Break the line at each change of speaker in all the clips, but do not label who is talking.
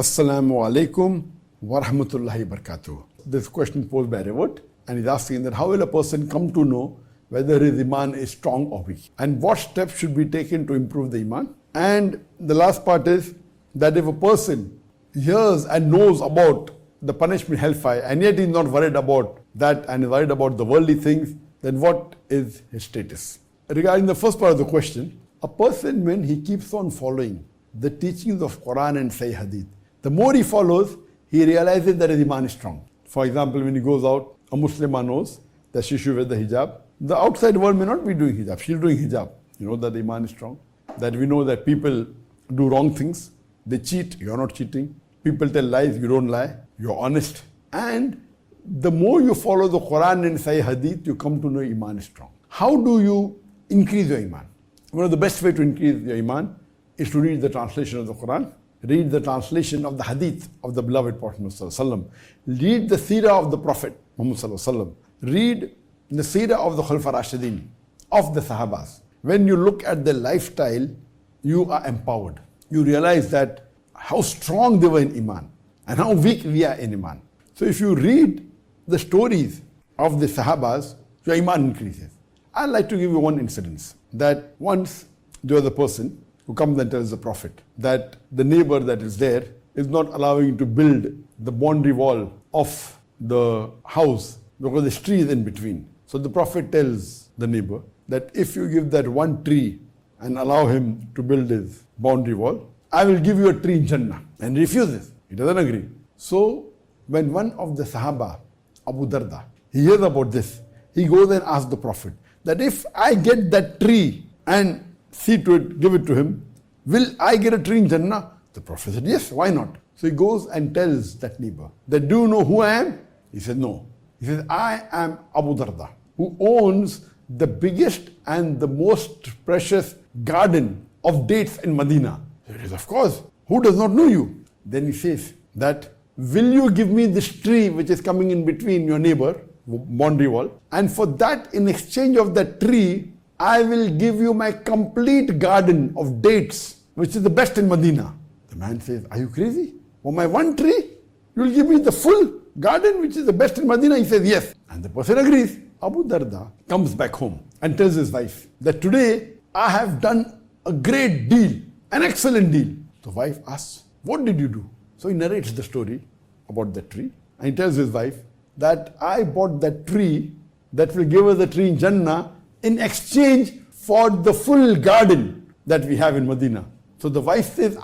Assalamu alaikum wa rahmatullahi wa barakatuh. This question posed by Revert, and he's asking that how will a person come to know whether his Iman is strong or weak, and what steps should be taken to improve the Iman. And the last part is that if a person hears and knows about the punishment hellfire and yet is not worried about that and is worried about the worldly things, then what is his status? Regarding the first part of the question, a person, when he keeps on following the teachings of Quran and Sahih Hadith, the more he follows, he realizes that his Iman is strong. For example, when he goes out, a Muslimah knows that she should wear the hijab. The outside world may not be doing hijab, she's doing hijab. You know that the Iman is strong. That we know that people do wrong things. They cheat, you're not cheating. People tell lies, you don't lie. You're honest. And the more you follow the Quran and Sahih Hadith, you come to know Iman is strong. How do you increase your Iman? One of the best way to increase your Iman is to read the translation of the Quran, read the translation of the Hadith of the beloved Prophet Muhammad, read the Seerah of the Prophet Muhammad, read the Seerah of the Khulafa Rashidin, of the Sahabas. When you look at their lifestyle, you are empowered. You realize that how strong they were in Iman and how weak we are in Iman. So if you read the stories of the Sahabas, your Iman increases. I'd like to give you one incident, that once there was a person who comes and tells the Prophet that the neighbor that is there is not allowing him to build the boundary wall of the house because there's trees in between. So the Prophet tells the neighbor that if you give that one tree and allow him to build his boundary wall, I will give you a tree in Jannah. And he refuses. He doesn't agree. So when one of the Sahaba, Abu Darda, he hears about this, he goes and asks the Prophet that if I get that tree and see to it, give it to him, will I get a tree in Jannah? The Prophet said, yes, why not? So he goes and tells that neighbor that, do you know who I am? He said, no. He says, I am Abu Darda, who owns the biggest and the most precious garden of dates in Medina. He says, of course, who does not know you? Then he says that, will you give me this tree which is coming in between your neighbor, boundary wall, and for that, in exchange of that tree, I will give you my complete garden of dates, which is the best in Medina. The man says, are you crazy? For my one tree, you will give me the full garden, which is the best in Medina? He says, yes. And the person agrees. Abu Darda comes back home and tells his wife that today I have done a great deal, an excellent deal. The wife asks, what did you do? So he narrates the story about that tree. And he tells his wife that I bought that tree that will give us the tree in Jannah in exchange for the full garden that we have in Medina. So the wife says,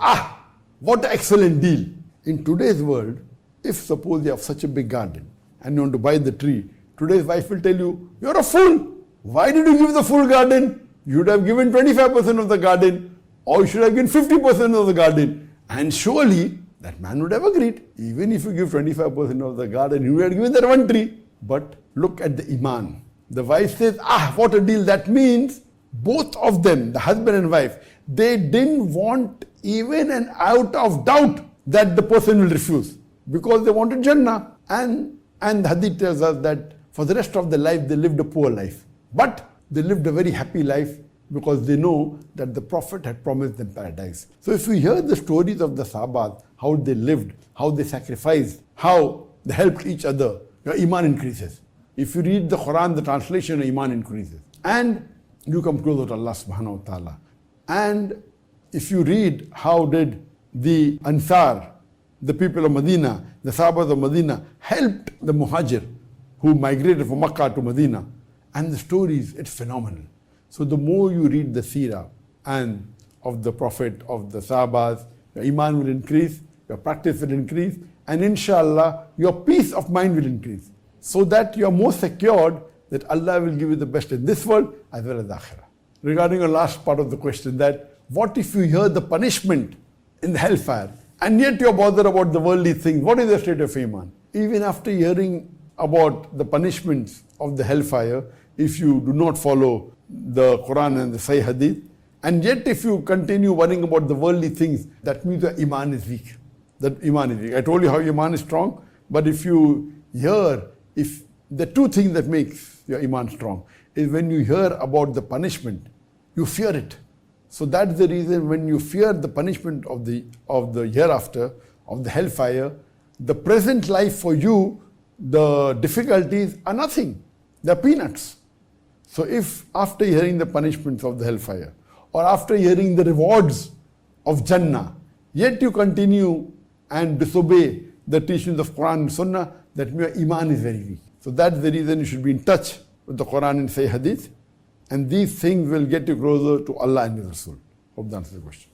what an excellent deal. In today's world, if suppose you have such a big garden and you want to buy the tree, today's wife will tell you, you're a fool. Why did you give the full garden? You would have given 25% of the garden, or you should have given 50% of the garden. And surely that man would have agreed. Even if you give 25% of the garden, you would have given that one tree. But look at the Iman. The wife says, what a deal. That means both of them, the husband and wife, they didn't want even an iota of doubt that the person will refuse, because they wanted Jannah. And the Hadith tells us that for the rest of their life, they lived a poor life. But they lived a very happy life because they know that the Prophet had promised them paradise. So if we hear the stories of the Sahabas, how they lived, how they sacrificed, how they helped each other, your Iman increases. If you read the Quran, the translation, your Iman increases. And you come closer to Allah subhanahu wa ta'ala. And if you read how did the Ansar, the people of Medina, the Sahabas of Medina, helped the Muhajir who migrated from Makkah to Medina. And the stories, it's phenomenal. So the more you read the Seerah and of the Prophet, of the Sahabas, your Iman will increase, your practice will increase, and inshallah, your peace of mind will increase. So that you are more secured that Allah will give you the best in this world as well as Akhirah. Regarding your last part of the question, that what if you hear the punishment in the hellfire and yet you're bothered about the worldly things? What is the state of Iman? Even after hearing about the punishments of the hellfire, if you do not follow the Quran and the Sahih Hadith, and yet if you continue worrying about the worldly things, that means your Iman is weak. That Iman is weak. I told you how your Iman is strong, but if you hear, if the two things that makes your Iman strong is when you hear about the punishment, you fear it. So that's the reason when you fear the punishment of the hereafter, of the hellfire, the present life for you, the difficulties are nothing. They're peanuts. So if after hearing the punishments of the hellfire, or after hearing the rewards of Jannah, yet you continue and disobey the teachings of Quran and Sunnah, that means your Iman is very weak. So that's the reason you should be in touch with the Quran and Sahih Hadith, and these things will get you closer to Allah and His Rasul. Hope that answers the question.